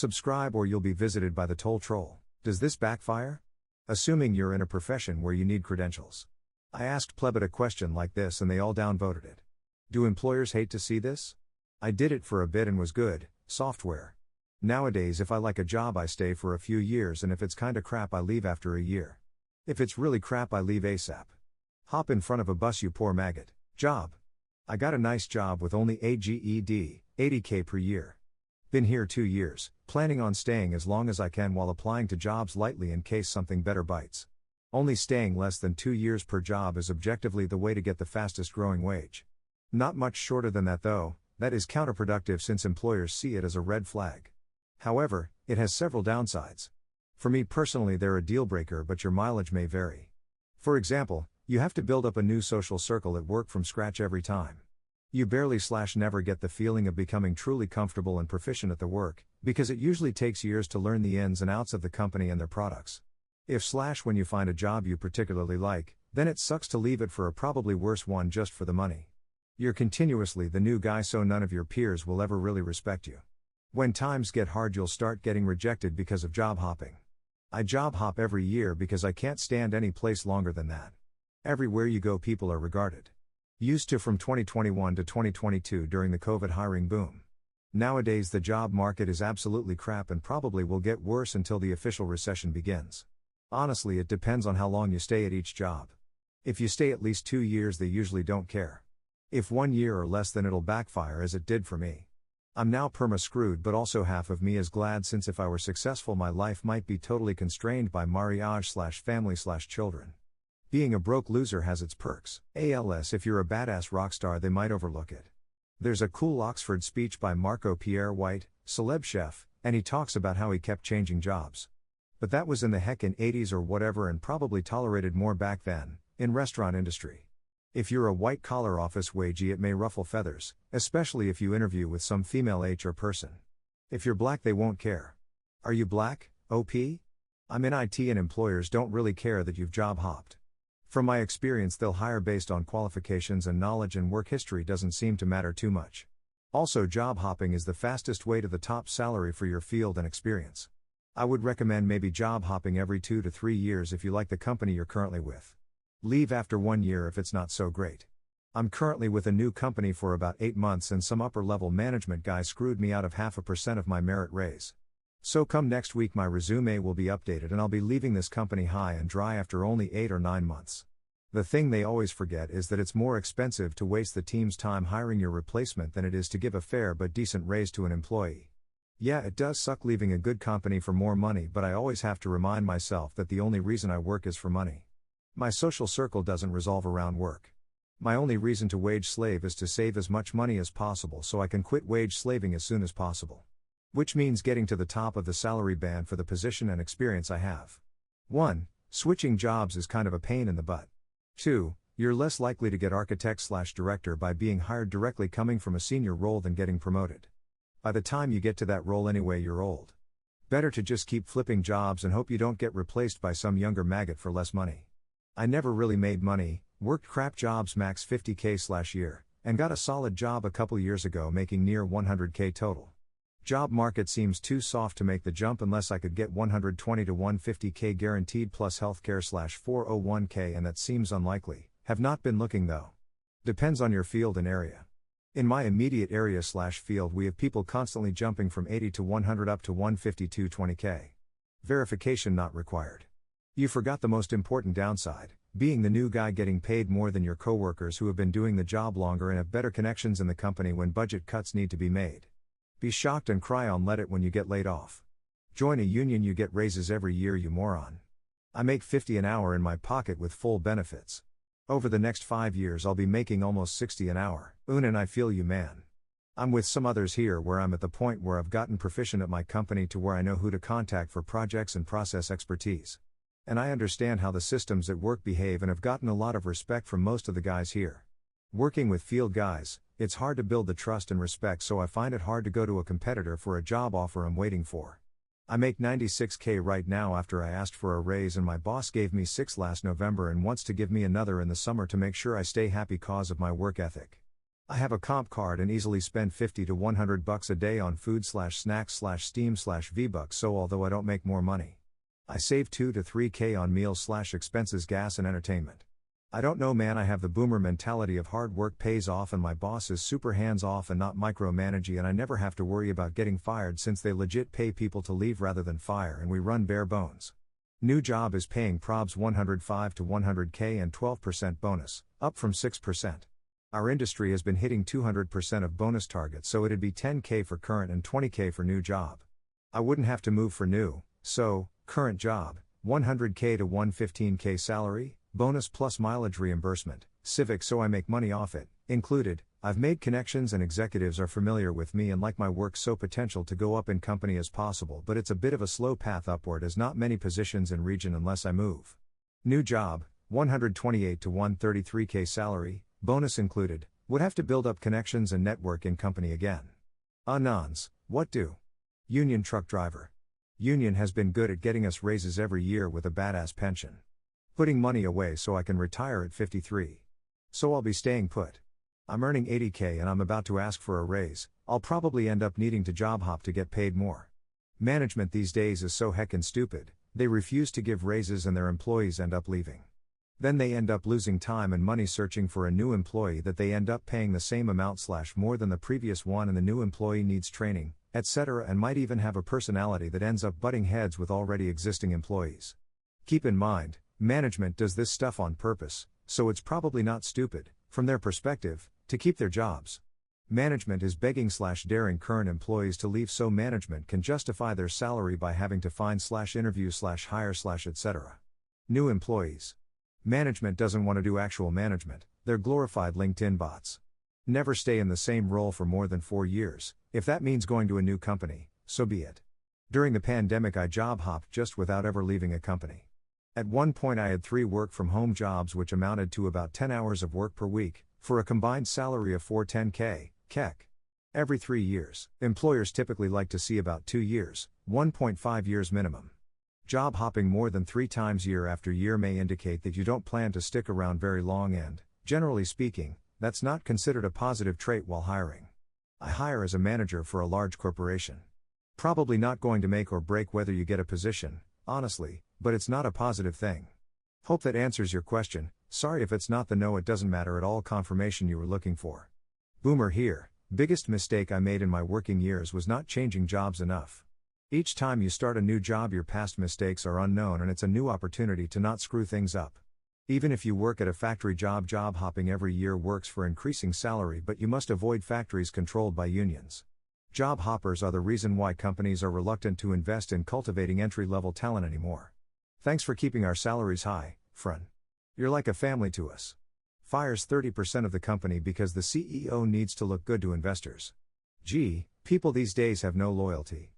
Subscribe or you'll be visited by the toll troll. Does this backfire? Assuming you're in a profession where you need credentials. I asked Plebit a question like this and they all downvoted it. Do employers hate to see this? I did it for a bit and was good. Software. Nowadays if I like a job I stay for a few years, and if it's kinda crap I leave after a year. If it's really crap I leave ASAP. Hop in front of a bus you poor maggot. Job. I got a nice job with only a GED, 80K per year. Been here 2 years, planning on staying as long as I can while applying to jobs lightly in case something better bites. Only staying less than 2 years per job is objectively the way to get the fastest growing wage. Not much shorter than that though. That is counterproductive since employers see it as a red flag. However, it has several downsides. For me personally they're a deal breaker, but your mileage may vary. For example, you have to build up a new social circle at work from scratch every time. You barely/never get the feeling of becoming truly comfortable and proficient at the work, because it usually takes years to learn the ins and outs of the company and their products. If/when you find a job you particularly like, then it sucks to leave it for a probably worse one just for the money. You're continuously the new guy, so none of your peers will ever really respect you. When times get hard you'll start getting rejected because of job hopping. I job hop every year because I can't stand any place longer than that. Everywhere you go people are regarded. Used to from 2021 to 2022 during the COVID hiring boom. Nowadays the job market is absolutely crap and probably will get worse until the official recession begins. Honestly it depends on how long you stay at each job. If you stay at least 2 years they usually don't care. If 1 year or less then it'll backfire as it did for me. I'm now perma-screwed, but also half of me is glad, since if I were successful my life might be totally constrained by marriage/family/children. Being a broke loser has its perks. ALS if you're a badass rock star they might overlook it. There's a cool Oxford speech by Marco Pierre White, celeb chef, and he talks about how he kept changing jobs. But that was in the heckin' 80s or whatever and probably tolerated more back then, in restaurant industry. If you're a white-collar office wagee it may ruffle feathers, especially if you interview with some female HR person. If you're black they won't care. Are you black, OP? I'm in IT and employers don't really care that you've job hopped. From my experience they'll hire based on qualifications and knowledge, and work history doesn't seem to matter too much. Also job hopping is the fastest way to the top salary for your field and experience. I would recommend maybe job hopping every 2 to 3 years if you like the company you're currently with. Leave after 1 year if it's not so great. I'm currently with a new company for about 8 months and some upper level management guy screwed me out of 0.5% of my merit raise. So come next week my resume will be updated and I'll be leaving this company high and dry after only 8 or 9 months. The thing they always forget is that it's more expensive to waste the team's time hiring your replacement than it is to give a fair but decent raise to an employee. Yeah, it does suck leaving a good company for more money, but I always have to remind myself that the only reason I work is for money. My social circle doesn't revolve around work. My only reason to wage slave is to save as much money as possible so I can quit wage slaving as soon as possible. Which means getting to the top of the salary band for the position and experience I have. 1. Switching jobs is kind of a pain in the butt. 2. You're less likely to get architect/director by being hired directly coming from a senior role than getting promoted. By the time you get to that role anyway you're old. Better to just keep flipping jobs and hope you don't get replaced by some younger maggot for less money. I never really made money, worked crap jobs max 50K/year, and got a solid job a couple years ago making near 100K total. Job market seems too soft to make the jump unless I could get 120 to 150K guaranteed plus healthcare/401K, and that seems unlikely. Have not been looking though. Depends on your field and area. In my immediate area/field we have people constantly jumping from 80 to 100 up to 150 to 20K. Verification not required. You forgot the most important downside, being the new guy getting paid more than your coworkers who have been doing the job longer and have better connections in the company when budget cuts need to be made. Be shocked and cry on let it when you get laid off. Join a union you get raises every year you moron. I make $50 an hour in my pocket with full benefits. Over the next 5 years I'll be making almost $60 an hour. And I feel you man. I'm with some others here where I'm at the point where I've gotten proficient at my company to where I know who to contact for projects and process expertise. And I understand how the systems at work behave and have gotten a lot of respect from most of the guys here. Working with field guys, it's hard to build the trust and respect, so I find it hard to go to a competitor for a job offer I'm waiting for. I make 96K right now after I asked for a raise and my boss gave me 6 last November and wants to give me another in the summer to make sure I stay happy cause of my work ethic. I have a comp card and easily spend 50 to 100 bucks a day on food snacks Steam V-Bucks, so although I don't make more money, I save 2 to 3k on meals expenses, gas and entertainment. I don't know man, I have the boomer mentality of hard work pays off and my boss is super hands off and not micromanaging, and I never have to worry about getting fired since they legit pay people to leave rather than fire and we run bare bones. New job is paying probs 105 to 100k and 12% bonus, up from 6%. Our industry has been hitting 200% of bonus targets, so it'd be 10k for current and 20k for new job. I wouldn't have to move for new, so, current job, 100k to 115k salary, bonus plus mileage reimbursement, civic so I make money off it, included. I've made connections and executives are familiar with me and like my work, so potential to go up in company as possible, but it's a bit of a slow path upward as not many positions in region unless I move. New job, 128 to 133k salary, bonus included, would have to build up connections and network in company again. Nons, what do? Union truck driver. Union has been good at getting us raises every year with a badass pension. Putting money away so I can retire at 53. So I'll be staying put. I'm earning 80k and I'm about to ask for a raise. I'll probably end up needing to job hop to get paid more. Management these days is so heckin' stupid, they refuse to give raises and their employees end up leaving. Then they end up losing time and money searching for a new employee that they end up paying the same amount more than the previous one, and the new employee needs training, etc., and might even have a personality that ends up butting heads with already existing employees. Keep in mind, management does this stuff on purpose, so it's probably not stupid, from their perspective, to keep their jobs. Management is begging/daring current employees to leave so management can justify their salary by having to find/interview/hire/ etc. New employees. Management doesn't want to do actual management, they're glorified LinkedIn bots. Never stay in the same role for more than 4 years, if that means going to a new company, so be it. During the pandemic I job hopped just without ever leaving a company. At one point I had 3 work-from-home jobs which amounted to about 10 hours of work per week, for a combined salary of 410k, kek. Every 3 years, employers typically like to see about 2 years, 1.5 years minimum. Job hopping more than 3 times year after year may indicate that you don't plan to stick around very long and, generally speaking, that's not considered a positive trait while hiring. I hire as a manager for a large corporation. Probably not going to make or break whether you get a position, honestly, but it's not a positive thing. Hope that answers your question. Sorry if it's not the no, it doesn't matter at all confirmation you were looking for. Boomer here. Biggest mistake I made in my working years was not changing jobs enough. Each time you start a new job your past mistakes are unknown and it's a new opportunity to not screw things up. Even if you work at a factory job hopping every year works for increasing salary, but you must avoid factories controlled by unions. Job hoppers are the reason why companies are reluctant to invest in cultivating entry-level talent anymore. Thanks for keeping our salaries high, friend. You're like a family to us. Fires 30% of the company because the CEO needs to look good to investors. Gee, people these days have no loyalty.